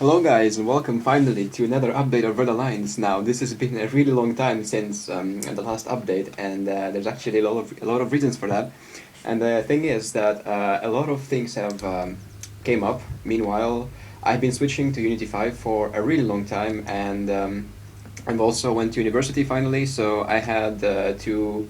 Hello guys and welcome finally to another update of Red Alliance. Now this has been a really long time since the last update, and there's actually a lot of reasons for that. And the thing is that a lot of things have came up. Meanwhile, I've been switching to Unity 5 for a really long time, and I've also went to university finally, so I had to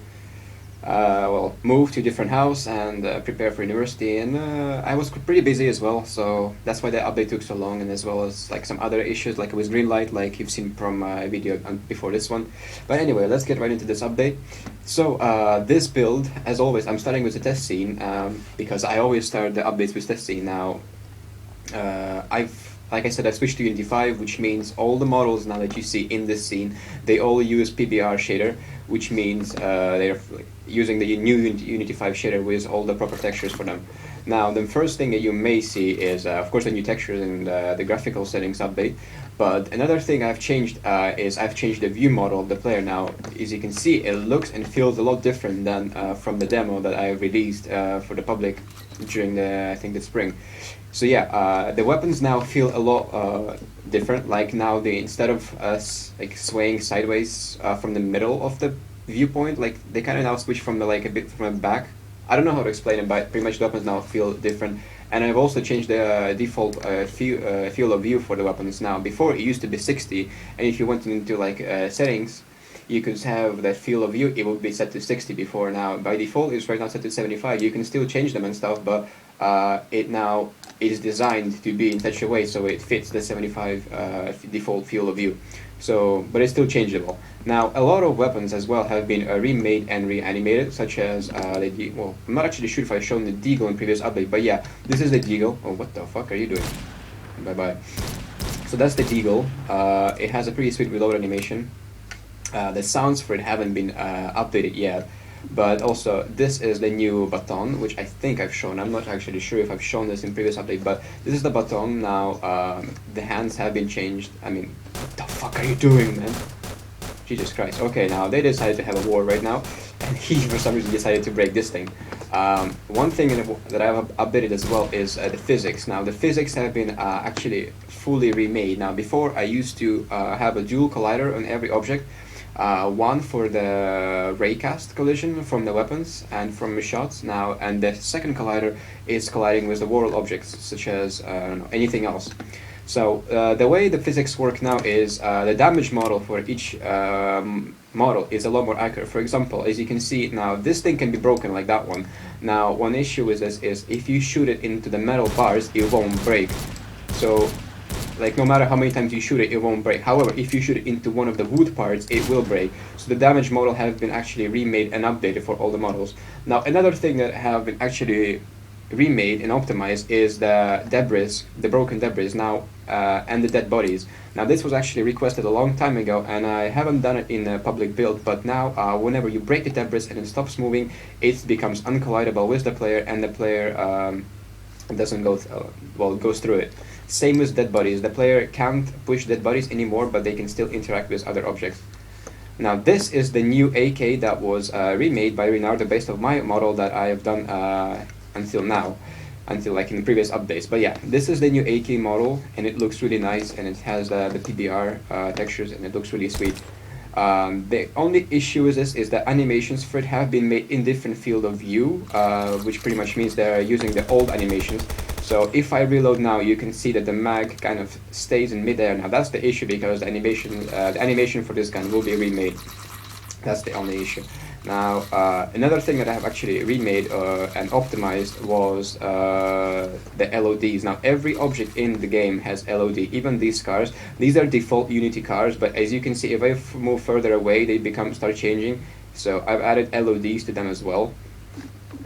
move to a different house and prepare for university, and I was pretty busy as well, so that's why the update took so long, and as well as like some other issues like with green light, like you've seen from my video before this one. But anyway, let's get right into this update. So this build, as always, I'm starting with the test scene because I always start the updates with test scene. Now like I said, I switched to Unity 5, which means all the models now that you see in this scene, they all use PBR shader, which means they're using the new Unity 5 shader with all the proper textures for them. Now, the first thing that you may see is, of course, the new textures and the graphical settings update. But another thing I've changed is I've changed the view model of the player. Now, as you can see, it looks and feels a lot different than from the demo that I released for the public during I think the spring. So yeah, the weapons now feel a lot different. Like now, instead of us like swaying sideways from the middle of the viewpoint, like they kind of now switch from a bit from the back. I don't know how to explain it, but pretty much the weapons now feel different. And I've also changed the default field of view for the weapons. Now, before it used to be 60, and if you went into like settings, you could have that field of view, it would be set to 60 before. Now, by default, it's right now set to 75. You can still change them and stuff, but it now is designed to be in such a way so it fits the 75 default field of view. So, but it's still changeable. Now, a lot of weapons as well have been remade and reanimated, such as well, I'm not actually sure if I've shown the Deagle in previous update, but yeah, this is the Deagle. Oh, what the fuck are you doing? Bye-bye. So that's the Deagle. It has a pretty sweet reload animation. The sounds for it haven't been updated yet, but also this is the new baton, which I think I've shown. I'm not actually sure if I've shown this in previous update, but this is the baton now. The hands have been changed. I mean, what the fuck are you doing, man? Jesus Christ. Okay, now they decided to have a war right now, and he for some reason decided to break this thing. One thing that I've updated as well is the physics. Now the physics have been actually fully remade. Now before I used to have a dual collider on every object. One for the raycast collision from the weapons and from the shots now, and the second collider is colliding with the world objects such as anything else. So the way the physics work now is the damage model for each model is a lot more accurate. For example, as you can see now, this thing can be broken like that one. Now, one issue with this is if you shoot it into the metal bars, it won't break. So like no matter how many times you shoot it, it won't break. However, if you shoot it into one of the wood parts, it will break. So the damage model has been actually remade and updated for all the models. Now another thing that have been actually remade and optimized is the debris, the broken debris now, and the dead bodies. Now this was actually requested a long time ago, and I haven't done it in a public build, but now whenever you break the debris and it stops moving, it becomes uncollidable with the player, and the player doesn't go goes through it. Same with dead bodies. The player can't push dead bodies anymore, but they can still interact with other objects. Now this is the new AK that was remade by Renardo based on my model that I have done until now, until like in the previous updates. But yeah, this is the new AK model, and it looks really nice, and it has the PBR textures, and it looks really sweet. The only issue with this is that animations for it have been made in different field of view, which pretty much means they're using the old animations. So if I reload now, you can see that the mag kind of stays in midair. Now that's the issue, because the animation for this gun will be remade. That's the only issue. Now another thing that I have actually remade and optimized was the LODs. Now every object in the game has LOD, even these cars. These are default Unity cars, but as you can see, if I move further away, they start changing. So I've added LODs to them as well,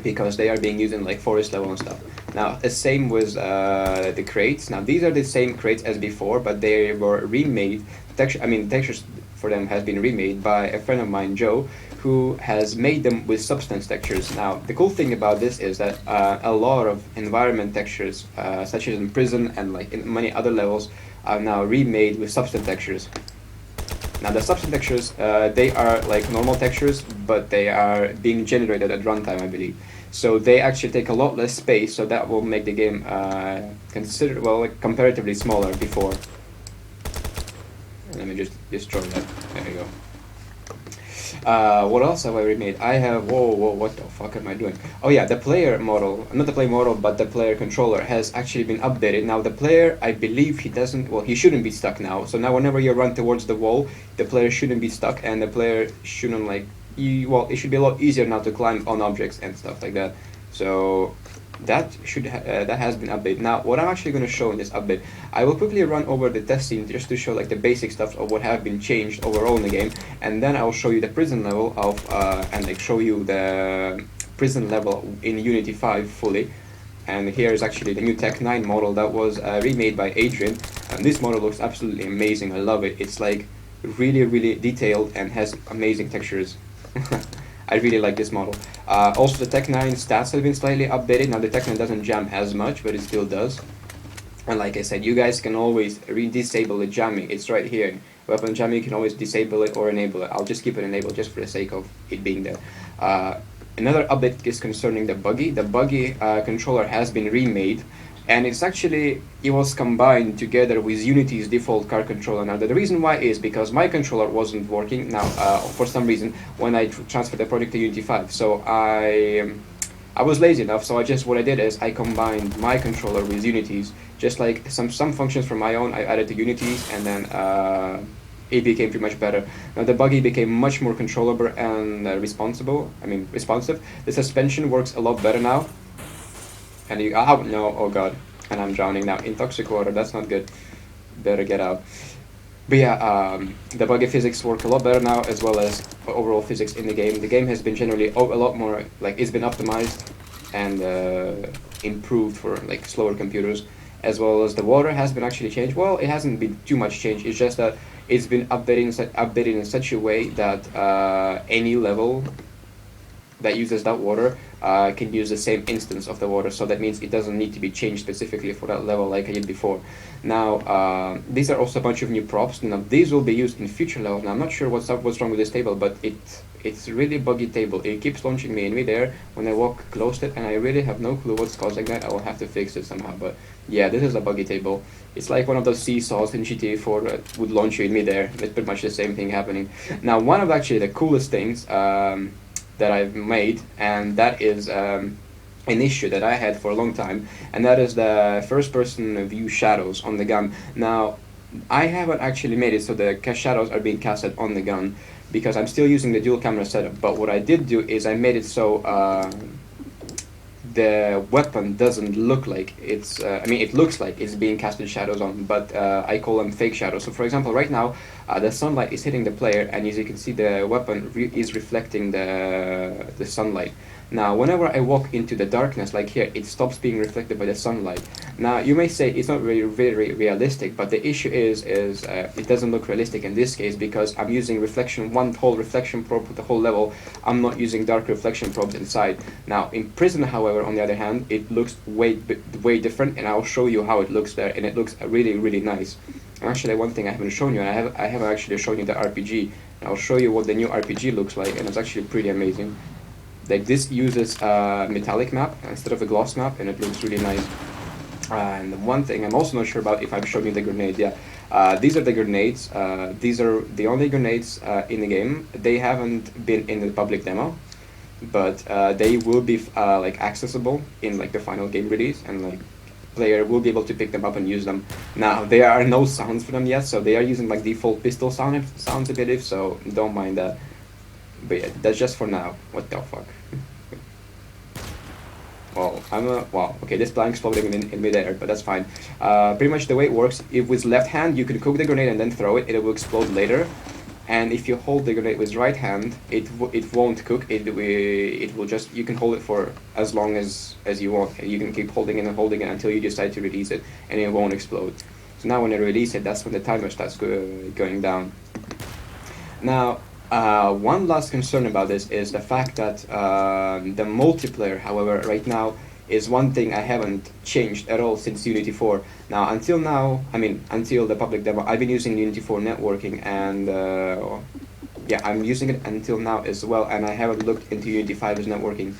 because they are being used in like forest level and stuff. Now the same with the crates. Now these are the same crates as before, but they were remade. Textures for them has been remade by a friend of mine, Joe, who has made them with substance textures. Now the cool thing about this is that a lot of environment textures, such as in prison and like in many other levels, are now remade with substance textures. Now the substance textures, they are like normal textures, but they are being generated at runtime, I believe. So they actually take a lot less space, so that will make the game like comparatively smaller before. Let me just destroy that. There you go. What else have I remade? I have, whoa, what the fuck am I doing? Oh yeah, the player model, not the player model, but the player controller has actually been updated. Now the player, I believe he doesn't, well, he shouldn't be stuck now. So now whenever you run towards the wall, the player shouldn't be stuck, and the player shouldn't like, well, it should be a lot easier now to climb on objects and stuff like that. So that that has been updated. Now what I'm actually going to show in this update, I will quickly run over the test scene just to show like the basic stuff of what have been changed overall in the game, and then I'll show you the prison level of and like show you the prison level in Unity 5 fully. And here is actually the new Tech 9 model that was remade by Adrien, and this model looks absolutely amazing. I love it. It's like really detailed and has amazing textures. I really like this model. Also, the Tech 9 stats have been slightly updated. Now, the Tech 9 doesn't jam as much, but it still does. And like I said, you guys can always disable the jamming. It's right here. Weapon jamming, you can always disable it or enable it. I'll just keep it enabled just for the sake of it being there. Another update is concerning the buggy. The buggy controller has been remade, and it was combined together with Unity's default car controller. Now the reason why is because my controller wasn't working now for some reason when I transferred the project to Unity 5. So I was lazy enough, so what I did is I combined my controller with Unity's, just like some functions from my own I added to Unity's, and then it became pretty much better. Now the buggy became much more controllable and responsive. The suspension works a lot better now. And you, oh no, oh god, and I'm drowning now in toxic water, that's not good, better get out. But yeah, the buggy physics work a lot better now, as well as overall physics in the game. The game has been generally a lot more, like, it's been optimized and improved for like slower computers, as well as the water has been actually changed. Well, it hasn't been too much change, it's just that it's been updated in such a way that any level that uses that water can use the same instance of the water, so that means it doesn't need to be changed specifically for that level like I did before. Now these are also a bunch of new props. Now these will be used in future levels. Now I'm not sure what's wrong with this table, but it's really buggy table. It keeps launching me in midair when I walk close to it, and I really have no clue what's causing that. I will have to fix it somehow, but yeah, this is a buggy table. It's like one of those seesaws in GTA 4 that would launch you in midair. It's pretty much the same thing happening. Now one of actually the coolest things that I've made, and that is an issue that I had for a long time, and that is the first-person view shadows on the gun. Now, I haven't actually made it so the shadows are being casted on the gun, because I'm still using the dual camera setup, but what I did do is I made it so the weapon doesn't look like it's, it looks like it's being casted shadows on, but I call them fake shadows. So for example, right now, the sunlight is hitting the player, and as you can see, the weapon is reflecting the sunlight. Now, whenever I walk into the darkness, like here, it stops being reflected by the sunlight. Now, you may say it's not very realistic, but the issue is it doesn't look realistic in this case because I'm using one whole reflection probe with the whole level. I'm not using dark reflection probes inside. Now, in prison, however, on the other hand, it looks way different, and I'll show you how it looks there, and it looks really nice. Actually, one thing I haven't shown you, and I have actually shown you the RPG. I'll show you what the new RPG looks like, and it's actually pretty amazing. Like this uses a metallic map instead of a gloss map, and it looks really nice. And one thing I'm also not sure about if I've shown you the grenade. Yeah, these are the grenades. These are the only grenades in the game. They haven't been in the public demo, but they will be like accessible in like the final game release, and like player will be able to pick them up and use them. Now there are no sounds for them yet, so they are using like default pistol sounds I believe. So don't mind that. But yeah, that's just for now. What the fuck? Well, wow, okay, this plank's floating in midair, but that's fine. Pretty much the way it works, if with left hand, you can cook the grenade and then throw it, it will explode later. And if you hold the grenade with right hand, it won't cook, it will just, you can hold it for as long as you want. You can keep holding it and holding it until you decide to release it, and it won't explode. So now when I release it, that's when the timer starts going down. Now, one last concern about this is the fact that the multiplayer, however, right now is one thing I haven't changed at all since Unity 4. Now, until the public demo, I've been using Unity 4 networking, and yeah, I'm using it until now as well, and I haven't looked into Unity 5's networking.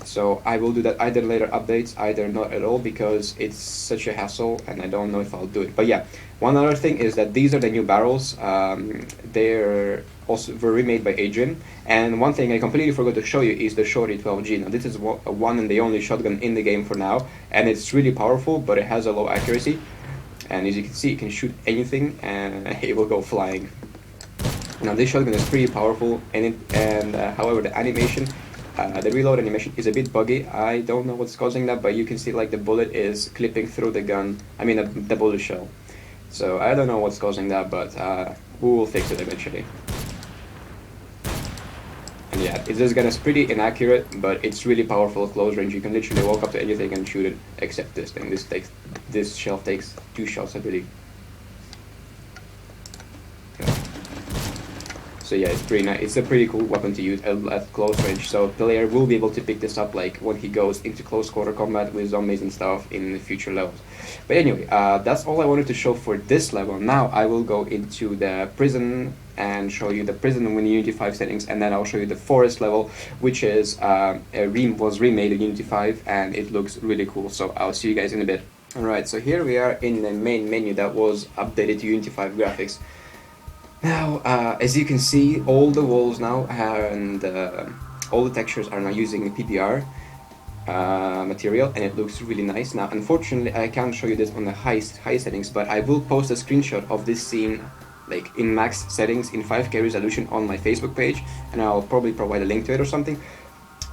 So I will do that either later updates, either not at all, because it's such a hassle and I don't know if I'll do it. But yeah, one other thing is that these are the new barrels. They're also were remade by Adrien. And one thing I completely forgot to show you is the Shorty 12G. Now this is one and the only shotgun in the game for now, and it's really powerful, but it has a low accuracy. And as you can see, it can shoot anything and it will go flying. Now this shotgun is pretty powerful, and however the animation, the reload animation is a bit buggy. I don't know what's causing that, but you can see like the bullet is clipping through the gun. I mean the bullet shell. So I don't know what's causing that, but we will fix it eventually. And yeah, this gun is pretty inaccurate, but it's really powerful at close range. You can literally walk up to anything and shoot it, except this thing. This shell takes 2 shots, I believe. So yeah, it's pretty nice. It's a pretty cool weapon to use at close range. So the player will be able to pick this up like when he goes into close quarter combat with zombies and stuff in the future levels. But anyway, that's all I wanted to show for this level. Now I will go into the prison and show you the prison in Unity 5 settings, and then I'll show you the forest level, which is was remade in Unity 5, and it looks really cool. So I'll see you guys in a bit. Alright, so here we are in the main menu that was updated to Unity 5 graphics. Now, as you can see, all the walls now and all the textures are now using PBR material, and it looks really nice. Now, unfortunately, I can't show you this on the high settings, but I will post a screenshot of this scene like in max settings in 5K resolution on my Facebook page, and I'll probably provide a link to it or something.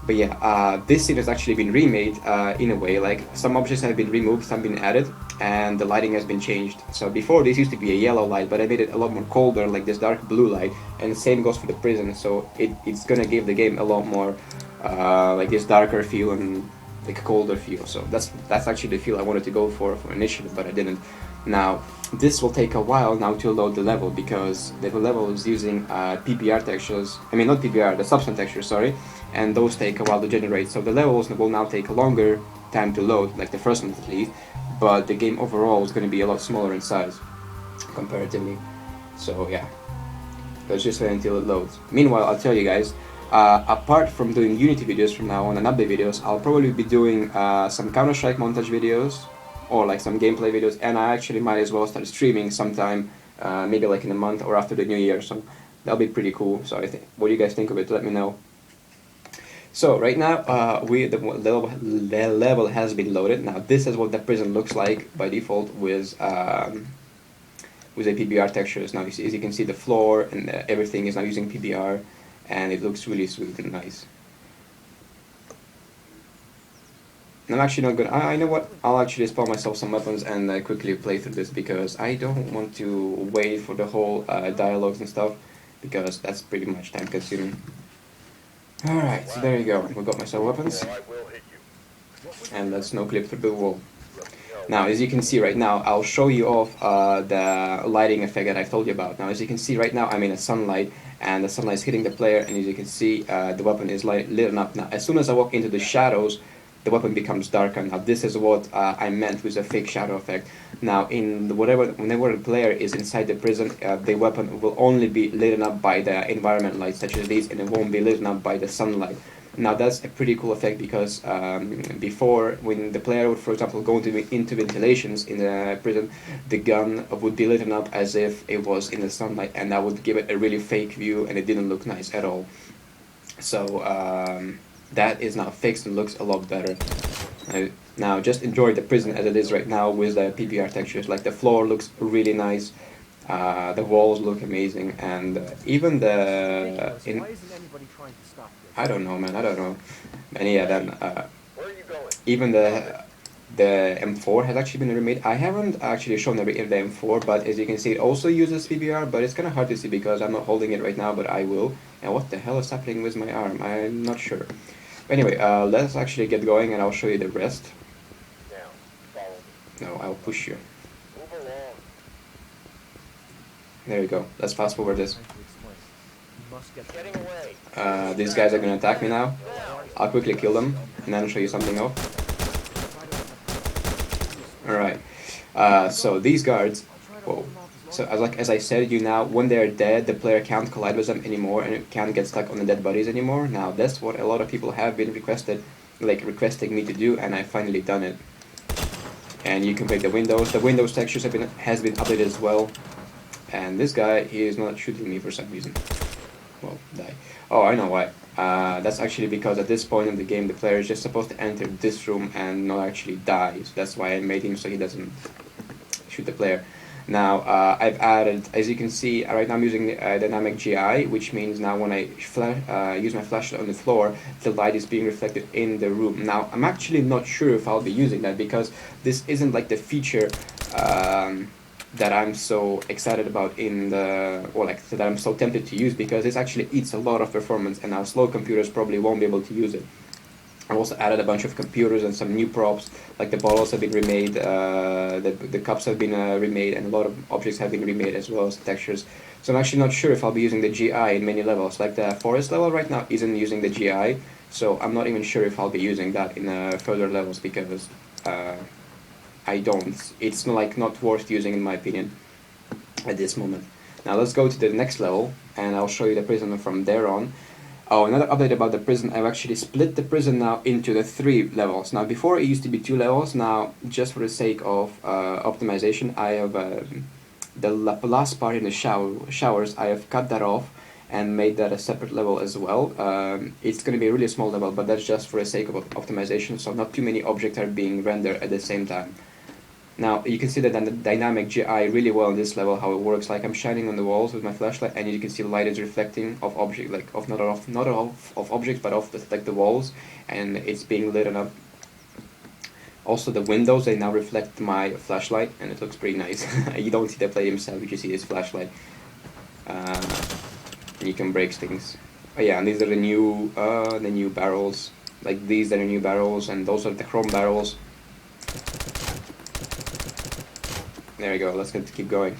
But yeah, this scene has actually been remade in a way. Like some objects have been removed, some been added, and the lighting has been changed. So before this used to be a yellow light, but I made it a lot more colder, like this dark blue light, and the same goes for the prison. So it's gonna give the game a lot more like this darker feel and like a colder feel. So that's actually the feel I wanted to go for initially, but I didn't. Now this will take a while now to load the level, because the level is using PBR textures. I mean not PBR, the substance textures, sorry, and those take a while to generate. So the levels will now take a longer time to load, like the first one at least, but the game overall is going to be a lot smaller in size comparatively. So yeah, let's just wait until it loads. Meanwhile, I'll tell you guys, apart from doing Unity videos from now on and update videos, I'll probably be doing some Counter-Strike montage videos, or like some gameplay videos, and I actually might as well start streaming sometime, maybe like in a month or after the new year, so that'll be pretty cool. So what do you guys think of it? Let me know. So right now, the level has been loaded. Now this is what the prison looks like by default with a PBR textures. Now as you can see, the floor and everything is now using PBR, and it looks really sweet and nice. I'm actually not gonna. I know what. I'll actually spawn myself some weapons and quickly play through this, because I don't want to wait for the whole dialogues and stuff, because that's pretty much time consuming. Alright, so there you go. We got myself weapons, and let's no clip through the wall. Now, as you can see right now, I'll show you off the lighting effect that I've told you about. Now, as you can see right now, I'm in a sunlight, and the sunlight is hitting the player, and as you can see, the weapon is lit up. Now, as soon as I walk into the shadows, the weapon becomes darker. Now this is what I meant with a fake shadow effect. Now whenever the player is inside the prison, the weapon will only be lit up by the environment lights such as these, and it won't be lit up by the sunlight. Now that's a pretty cool effect, because before, when the player would, for example, go into ventilations in the prison, the gun would be lit up as if it was in the sunlight, and that would give it a really fake view, and it didn't look nice at all. So that is now fixed and looks a lot better. Now just enjoy the prison as it is right now with the PBR textures. Like the floor looks really nice, the walls look amazing, and even the I don't know, man, I don't know. And yeah, then even the M4 has actually been remade. I haven't actually shown the M4, but as you can see, it also uses PBR, but it's kind of hard to see because I'm not holding it right now, but I will. And what the hell is happening with my arm? I'm not sure. But anyway, let's actually get going, and I'll show you the rest. No, I'll push you. There you go. Let's fast forward this. These guys are gonna attack me now. I'll quickly kill them, and then I'll show you something else. Alright, so these guards, whoa. So as I said, when they're dead, the player can't collide with them anymore, and it can't get stuck on the dead bodies anymore. Now that's what a lot of people have been requested like requesting me to do, and I finally done it. And you can play the windows. The windows textures has been updated as well. And this guy, he is not shooting me for some reason. Well, die. Oh, I know why. That's actually because at this point in the game, the player is just supposed to enter this room and not actually die. So that's why I made him so he doesn't shoot the player. Now, I've added, as you can see, right now I'm using dynamic GI, which means now when I use my flashlight on the floor, the light is being reflected in the room. Now, I'm actually not sure if I'll be using that, because this isn't like the feature that I'm so excited about in the, or like that I'm so tempted to use, because this actually eats a lot of performance, and our slow computers probably won't be able to use it. I've also added a bunch of computers and some new props, like the bottles have been remade, the cups have been remade, and a lot of objects have been remade, as well as the textures. So I'm actually not sure if I'll be using the GI in many levels. Like the forest level right now isn't using the GI, so I'm not even sure if I'll be using that in further levels, because I don't. It's not worth using, in my opinion, at this moment. Now let's go to the next level, and I'll show you the prison from there on. Oh, another update about the prison, I've actually split the prison now into the 3 levels. Now, before it used to be 2 levels. Now, just for the sake of optimization, I have the last part in the showers, I have cut that off and made that a separate level as well. It's going to be a really small level, but that's just for the sake of optimization, so not too many objects are being rendered at the same time. Now, you can see the dynamic GI really well in this level, how it works. Like, I'm shining on the walls with my flashlight, and you can see the light is reflecting of object, like not of objects, but of the walls, and it's being lit up. Also, the windows, they now reflect my flashlight, and it looks pretty nice. You don't see the player himself, you just see his flashlight. And you can break things. Oh yeah, and these are the new barrels. Like, these are the new barrels, and those are the chrome barrels. There we go, let's keep going.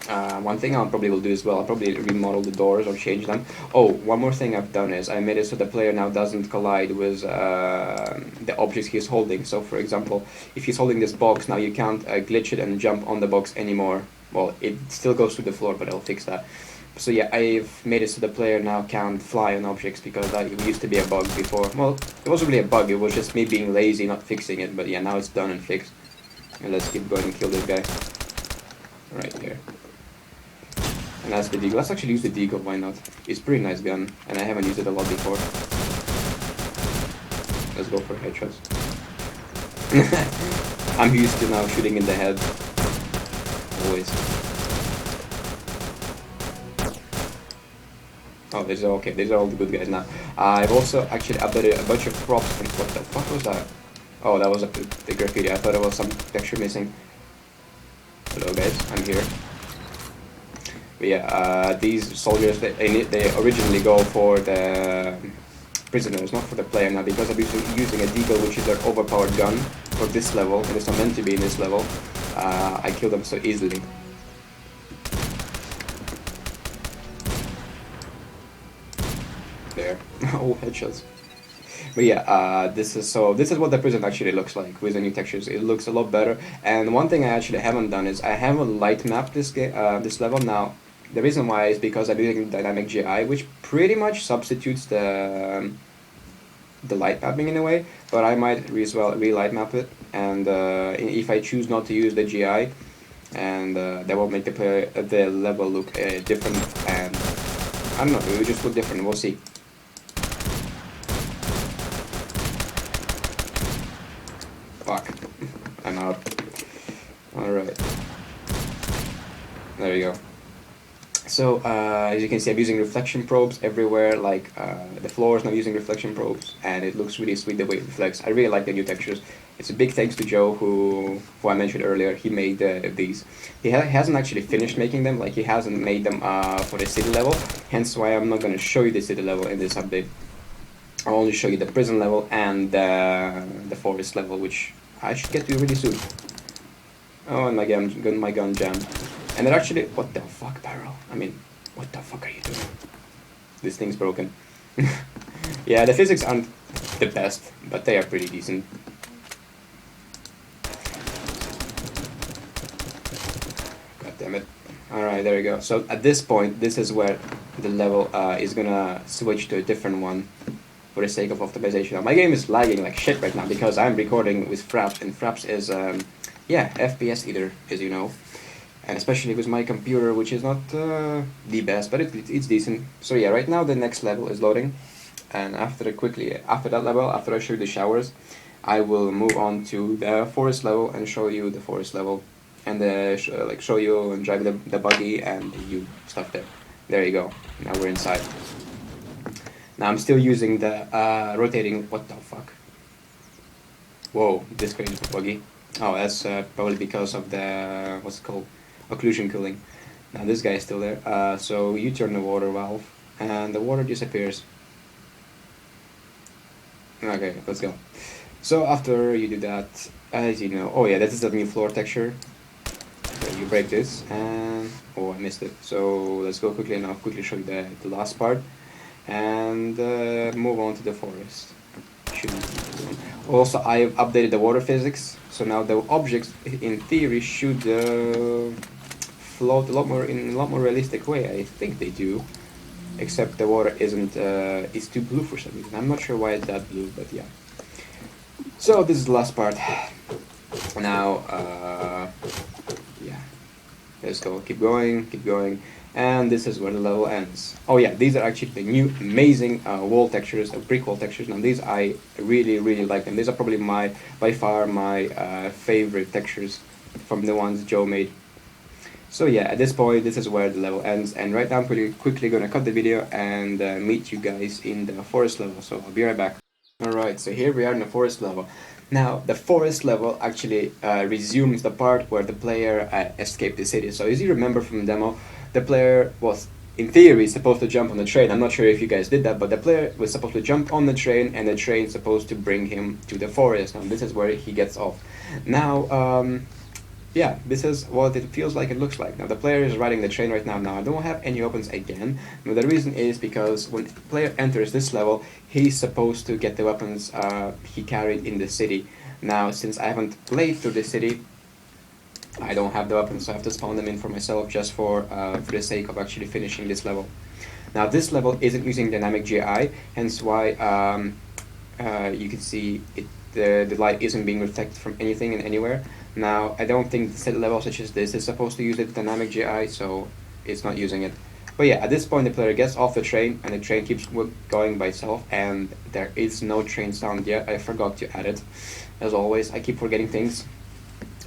One thing I probably will do as well, I'll probably remodel the doors or change them. Oh, one more thing I've done is I made it so the player now doesn't collide with the objects he's holding. So for example, if he's holding this box, now you can't glitch it and jump on the box anymore. Well, it still goes through the floor, but I'll fix that. So yeah, I've made it so the player now can't fly on objects, because that used to be a bug before. Well, it wasn't really a bug, it was just me being lazy, not fixing it, but yeah, now it's done and fixed. And let's keep going and kill this guy. Right here. And that's the deagle. Let's actually use the deagle, why not? It's a pretty nice gun, and I haven't used it a lot before. Let's go for headshots. I'm used to now shooting in the head. Always. Oh, these are okay. These are all the good guys now. I've also actually updated a bunch of props. And what the fuck was that? Oh, that was the graffiti. I thought it was some texture missing. Hello guys, I'm here. But yeah, these soldiers, they originally go for the prisoners, not for the player. Now, because I'm using a deagle, which is an overpowered gun for this level, and it's not meant to be in this level, I kill them so easily. There. Oh, headshots. But yeah, this is what the prison actually looks like with the new textures. It looks a lot better. And one thing I actually haven't done is I haven't light mapped this level. Now, the reason why is because I'm using dynamic GI, which pretty much substitutes the light mapping in a way. But I might as well re-light map it. And if I choose not to use the GI, and that will make the level look different. And I don't know, it will just look different. We'll see. Fuck. I'm out. Alright. There we go. So, as you can see, I'm using reflection probes everywhere, like, the floor is now using reflection probes, and it looks really sweet the way it reflects. I really like the new textures. It's a big thanks to Joe, who I mentioned earlier. He made these. He hasn't actually finished making them, like, he hasn't made them for the city level, hence why I'm not going to show you the city level in this update. I'll only show you the prison level and the forest level, which I should get to really soon. Oh, and my gun jammed. And they're actually... What the fuck, barrel? I mean, what the fuck are you doing? This thing's broken. Yeah, the physics aren't the best, but they are pretty decent. God damn it. Alright, there we go. So at this point, this is where the level is gonna switch to a different one. for the sake of optimization. Now, my game is lagging like shit right now because I'm recording with Fraps, and Fraps is, yeah, FPS eater, as you know. And especially with my computer, which is not the best, but it's decent. So yeah, right now the next level is loading, and after that level, after I show you the showers, I will move on to the forest level and show you the forest level, and like show you and drive the buggy and you stuff there. There you go. Now we're inside. Now I'm still using the rotating. What the fuck? Whoa, this crazy buggy. Oh, that's probably because of the what's it called? Occlusion cooling. Now this guy is still there. So you turn the water valve and the water disappears. Okay, let's go. So after you do that, as you know, oh yeah, this is the new floor texture. So you break this and oh, I missed it. So let's go quickly and I'll quickly show you the last part and move on to the forest. Also, I've updated the water physics, so now the objects in theory should float a lot more in a lot more realistic way. I think they do, except the water isn't is too blue for some reason. I'm not sure why it's that blue, but yeah. So this is the last part. Now, yeah, let's go. Keep going, and this is where the level ends. Oh yeah, these are actually the new amazing wall textures, brick wall textures. Now these I really like them. These are probably by far my favorite textures from the ones Joe made. So yeah, at this point, this is where the level ends, and right now I'm pretty quickly gonna cut the video and meet you guys in the forest level, so I'll be right back. Alright, so here we are in the forest level. Now, the forest level actually resumes the part where the player escaped the city. So as you remember from the demo, the player was, in theory, supposed to jump on the train. I'm not sure if you guys did that, but the player was supposed to jump on the train, and the train is supposed to bring him to the forest. Now, this is where he gets off. Now, yeah, this is what it feels like, it looks like. Now the player is riding the train right now. Now I don't have any weapons again. Now the reason is because when the player enters this level, he's supposed to get the weapons he carried in the city. Now since I haven't played through the city, I don't have the weapons, so I have to spawn them in for myself just for the sake of actually finishing this level. Now this level isn't using dynamic GI, hence why you can see it. The light isn't being reflected from anything and anywhere. Now, I don't think the set level such as this is supposed to use the dynamic GI, so it's not using it. But yeah, at this point the player gets off the train, and the train keeps going by itself, and there is no train sound yet. I forgot to add it. As always, I keep forgetting things.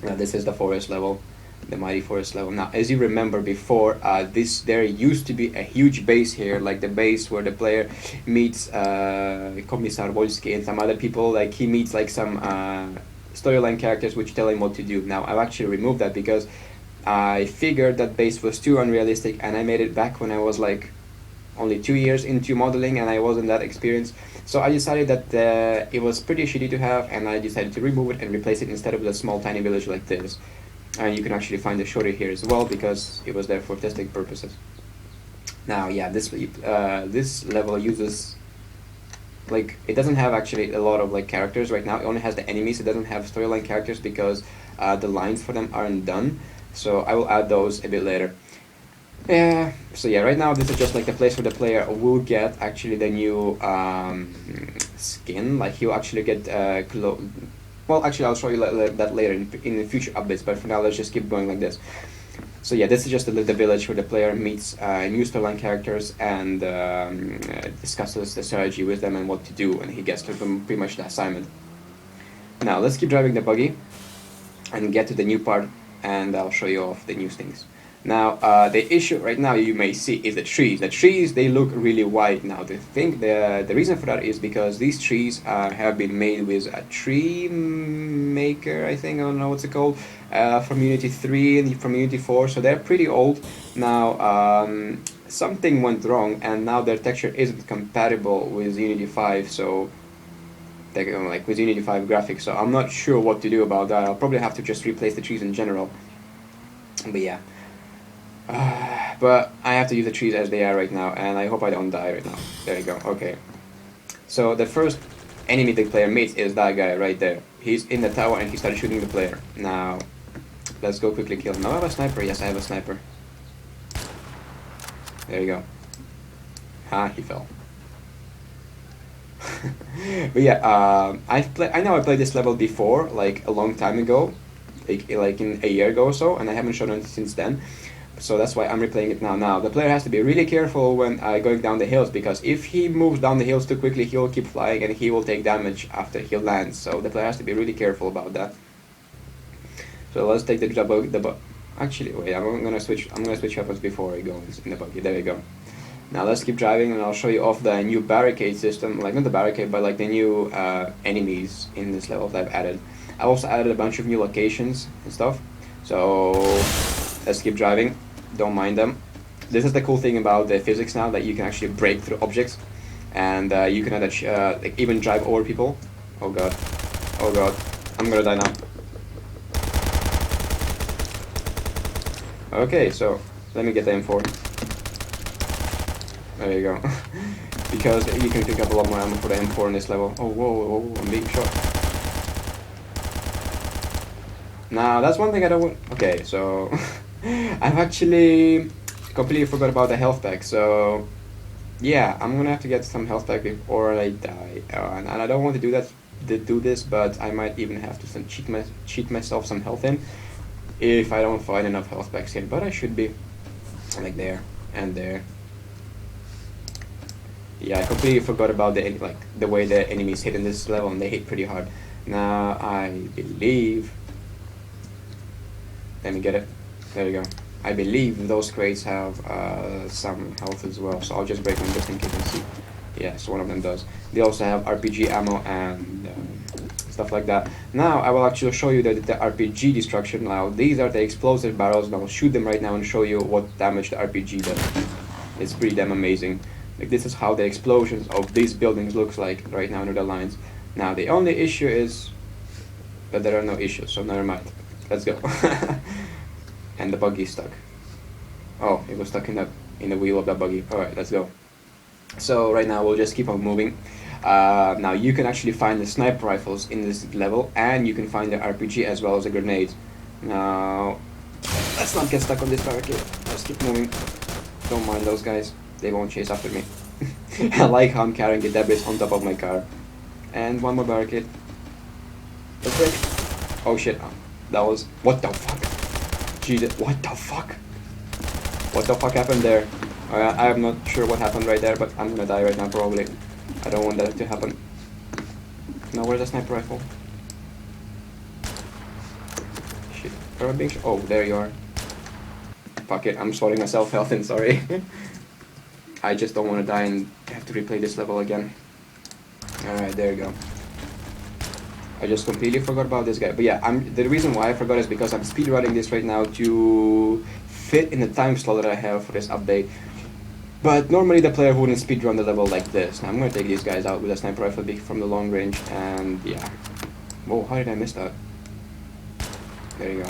Now this is the forest level, the mighty forest level. Now, as you remember before, there used to be a huge base here, like the base where the player meets Commissar Volsky and some other people. Like he meets like some storyline characters which tell him what to do. Now I've actually removed that because I figured that base was too unrealistic, and I made it back when I was like only 2 years into modeling and I wasn't that experienced. So I decided that it was pretty shitty to have, and I decided to remove it and replace it instead with a small tiny village like this. And you can actually find the shorter here as well because it was there for testing purposes. Now yeah, this level uses, like, it doesn't have actually a lot of like characters right now. It only has the enemies. It doesn't have storyline characters because the lines for them aren't done. So I will add those a bit later. Yeah. So yeah, right now this is just like the place where the player will get actually the new skin. Like he'll actually get well, actually I'll show you that later in the future updates. But for now, let's just keep going like this. So yeah, this is just the village where the player meets new storyline characters and discusses the strategy with them and what to do, and he gets to pretty much the assignment. Now let's keep driving the buggy and get to the new part, and I'll show you off the new things. Now the issue right now you may see is the trees. The trees, they look really white now. The reason for that is because these trees have been made with a tree maker, I think, I don't know what's it called, from Unity 3 and from Unity 4, so they're pretty old. Now something went wrong, and now their texture isn't compatible with Unity 5, so like with Unity 5 graphics, so I'm not sure what to do about that. I'll probably have to just replace the trees in general. But yeah. But I have to use the trees as they are right now, and I hope I don't die right now. There you go, okay. So the first enemy the player meets is that guy right there. He's in the tower and he started shooting the player. Now, let's go quickly kill him. Now I have a sniper. Yes, I have a sniper. There you go. Ah, he fell. But yeah, I know I played this level before, like a long time ago, like in a year ago or so, and I haven't shown it since then. So that's why I'm replaying it now. Now, the player has to be really careful when going down the hills, because if he moves down the hills too quickly, he'll keep flying and he will take damage after he lands. So the player has to be really careful about that. So let's take actually, wait, I'm gonna switch weapons before I go in the buggy. There we go. Now let's keep driving, and I'll show you off the new barricade system. Like, not the barricade, but like the new enemies in this level that I've added. I also added a bunch of new locations and stuff. So let's keep driving. Don't mind them. This is the cool thing about the physics now, that you can actually break through objects, and you can like even drive over people. Oh god, oh god, I'm gonna die now. Okay, so let me get the M4. There you go. Because you can pick up a lot more ammo for the M4 in this level. Oh, whoa, whoa, whoa, I'm being shot. Now, that's one thing I don't want. Okay, so I've actually completely forgot about the health pack. So yeah, I'm gonna have to get some health pack before I die. And I don't want to do this, but I might even have to cheat myself some health in if I don't find enough health packs here. But I should be like there and there. Yeah, I completely forgot about the way the enemies hit in this level, and they hit pretty hard. Now I believe. Let me get it. There we go. I believe those crates have some health as well, so I'll just break them just in case and see. Yes, one of them does. They also have RPG ammo and stuff like that. Now I will actually show you the RPG destruction. Now these are the explosive barrels, and I'll shoot them right now and show you what damage the RPG does. It's pretty damn amazing. Like, this is how the explosions of these buildings looks like right now under the lines. Now the only issue is that there are no issues, so never mind. Let's go. And the buggy is stuck. Oh, it was stuck in the wheel of the buggy. Alright, let's go. So right now we'll just keep on moving. Now you can actually find the sniper rifles in this level, and you can find the RPG as well as a grenade. Now let's not get stuck on this barricade. Let's keep moving. Don't mind those guys. They won't chase after me. I like how I'm carrying the debris on top of my car. And one more barricade. Let's break. Oh shit. That was... What the fuck? Jesus. What the fuck? What the fuck happened there? I am not sure what happened right there, but I'm gonna die right now probably. I don't want that to happen. Now where's the sniper rifle? Shit. Are I being oh, there you are. Fuck it, I'm sorting myself health in, sorry. I just don't want to die and have to replay this level again. Alright, there you go. I just completely forgot about this guy. But yeah, the reason why I forgot is because I'm speedrunning this right now to fit in the time slot that I have for this update. But normally the player wouldn't speedrun the level like this. Now I'm going to take these guys out with a sniper rifle from the long range, and yeah. Whoa, how did I miss that? There you go.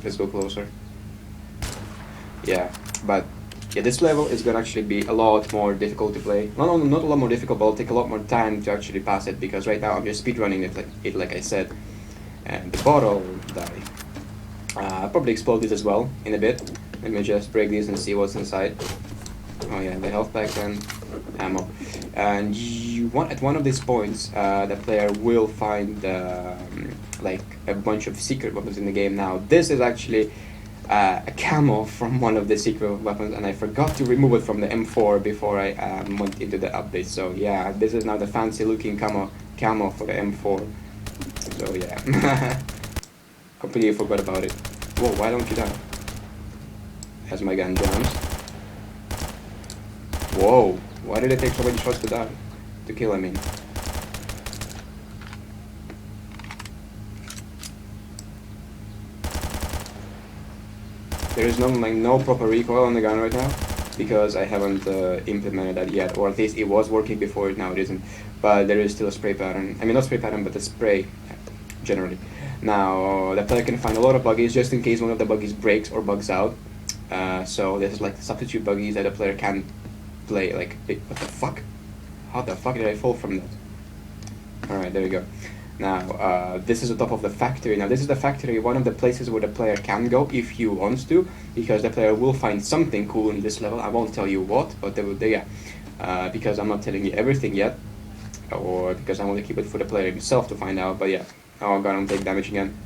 Let's go closer. Yeah, but yeah, this level is going to actually be a lot more difficult to play. Not a lot more difficult, but it'll take a lot more time to actually pass it, because right now I'm just speedrunning it like I said. And the bottle die. I'll probably explode this as well in a bit. Let me just break these and see what's inside. Oh yeah, the health pack and ammo. And at one of these points, the player will find like a bunch of secret weapons in the game. Now this is actually a camo from one of the secret weapons, and I forgot to remove it from the M4 before I went into the update. So yeah, this is now the fancy looking camo for the M4. So yeah, completely forgot about it. Whoa, why don't you die? As my gun jams. Whoa, why did it take so many shots to die? To kill, I mean. There is no proper recoil on the gun right now, because I haven't implemented that yet, or at least it was working before, now it isn't. But there is still a spray pattern. I mean, not spray pattern, but a spray, generally. Now, the player can find a lot of buggies just in case one of the buggies breaks or bugs out. So this is like substitute buggies that the player can play. Like, what the fuck? How the fuck did I fall from that? Alright, there we go. Now, this is the top of the factory. Now, this is the factory, one of the places where the player can go if he wants to, because the player will find something cool in this level. I won't tell you what, but yeah, because I'm not telling you everything yet. or because I want to keep it for the player himself to find out. But yeah, oh god, I'm taking damage again.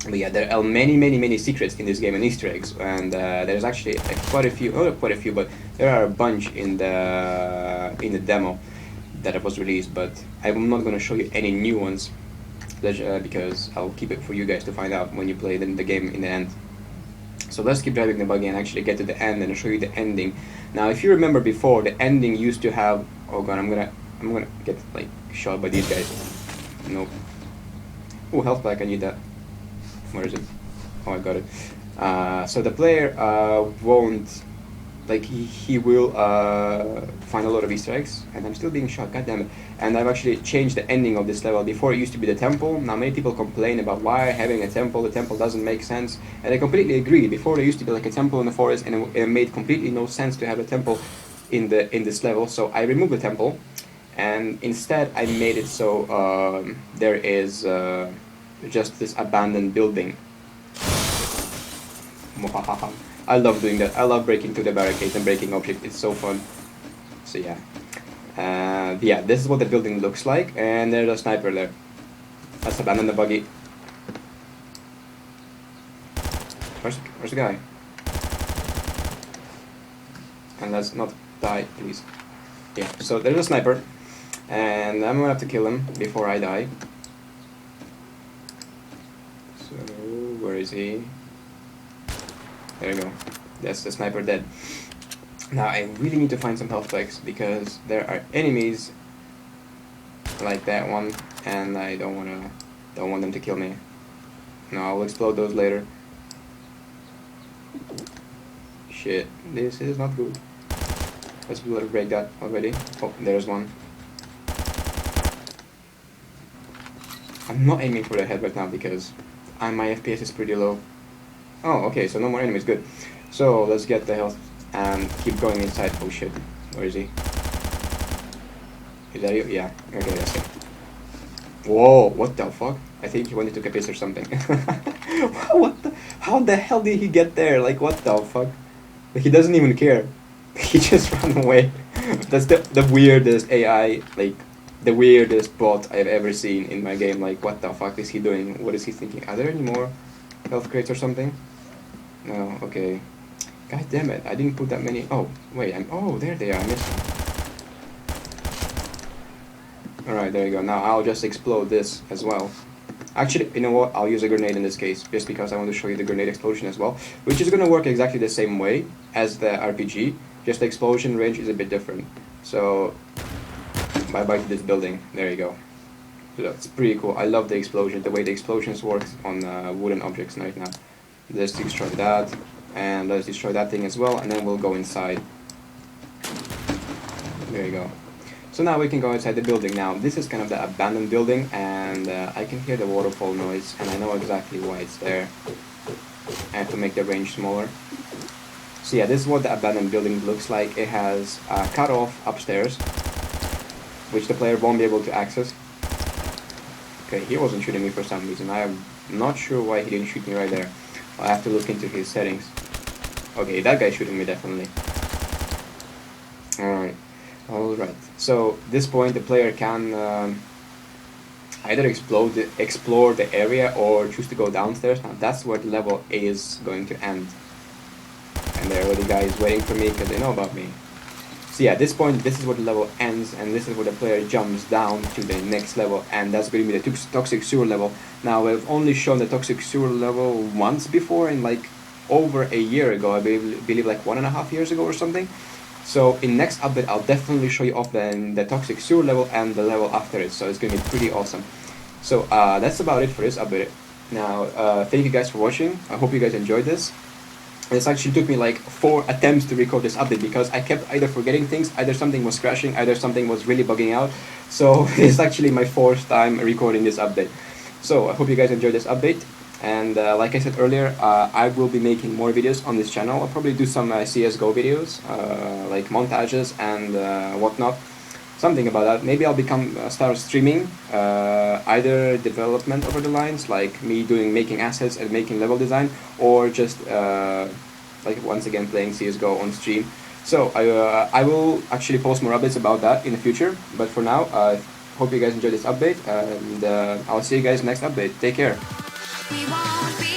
But yeah, there are many secrets in this game and Easter eggs, and there's actually quite a few, not quite a few, but there are a bunch in the demo that was released. But I'm not going to show you any new ones because I'll keep it for you guys to find out when you play the game in the end. So let's keep driving the buggy and actually get to the end and show you the ending. Now, if you remember before, the ending used to have. Oh god, I'm gonna get like shot by these guys. Nope. Oh, health pack. I need that. Where is it? Oh, I got it. So the player won't, like, he will find a lot of Easter eggs, and I'm still being shot, god damn it. And I've actually changed the ending of this level. Before it used to be the temple. Now many people complain about why having a temple, the temple doesn't make sense, and I completely agree. Before there used to be like a temple in the forest, and it made completely no sense to have a temple in this level, so I removed the temple, and instead I made it so there is just this abandoned building. I love doing that. I love breaking through the barricades and breaking objects. It's so fun. So yeah. Yeah, this is what the building looks like, and there's a sniper there. Let's abandon the buggy. Where's the guy? And let's not die, please. Yeah, so there's a sniper, and I'm gonna have to kill him before I die. So, where is he? There you go. That's the sniper dead. Now I really need to find some health packs because there are enemies like that one, and I don't want them to kill me. No, I'll explode those later. Shit, this is not good. Let's break that already. Oh, there's one. I'm not aiming for the head right now because my FPS is pretty low. Oh, okay, so no more enemies, good. So let's get the health and keep going inside. Oh shit, where is he? Is that you? Yeah, okay, that's it. Whoa, what the fuck? I think he wanted to piss or something. How the hell did he get there? Like, what the fuck? Like, he doesn't even care. He just ran away. That's the weirdest AI, like, the weirdest bot I've ever seen in my game. Like, what the fuck is he doing? What is he thinking? Are there any more health crates or something? No, okay. God damn it, I didn't put that many. Oh, wait, oh, there they are, I missed them. Alright, there you go. Now I'll just explode this as well. Actually, you know what? I'll use a grenade in this case, just because I want to show you the grenade explosion as well, which is going to work exactly the same way as the RPG, just the explosion range is a bit different. So, bye-bye to this building. There you go. So that's pretty cool. I love the explosion, the way the explosions work on wooden objects right now. Let's destroy that, and let's destroy that thing as well, and then we'll go inside. There you go. So now we can go inside the building. Now this is kind of the abandoned building, and I can hear the waterfall noise, and I know exactly why it's there. I have to make the range smaller. So yeah, this is what the abandoned building looks like. It has a cut-off upstairs, which the player won't be able to access. Okay, he wasn't shooting me for some reason. I am not sure why he didn't shoot me right there. I'll have to look into his settings. Okay, that guy's shooting me definitely. Alright, so this point the player can either explore the area or choose to go downstairs. Now that's where the level is going to end. And there are the guys waiting for me because they know about me. So yeah, at this point, this is where the level ends, and this is where the player jumps down to the next level, and that's going to be the toxic sewer level. Now, we've only shown the toxic sewer level once before, in like over a year ago, I believe like 1.5 years ago or something. So in next update, I'll definitely show you off the toxic sewer level and the level after it, so it's going to be pretty awesome. So that's about it for this update. Now, thank you guys for watching. I hope you guys enjoyed this. This actually took me like 4 attempts to record this update because I kept either forgetting things, either something was crashing, either something was really bugging out. So it's actually my 4th time recording this update. So I hope you guys enjoyed this update. And like I said earlier, I will be making more videos on this channel. I'll probably do some CSGO videos, like montages and whatnot. Something about that. Maybe I'll start streaming either development over the lines, like me making assets and making level design, or just like once again playing CSGO on stream. So I will actually post more updates about that in the future. But for now, Hope you guys enjoyed this update, and I'll see you guys next update. Take care. We won't be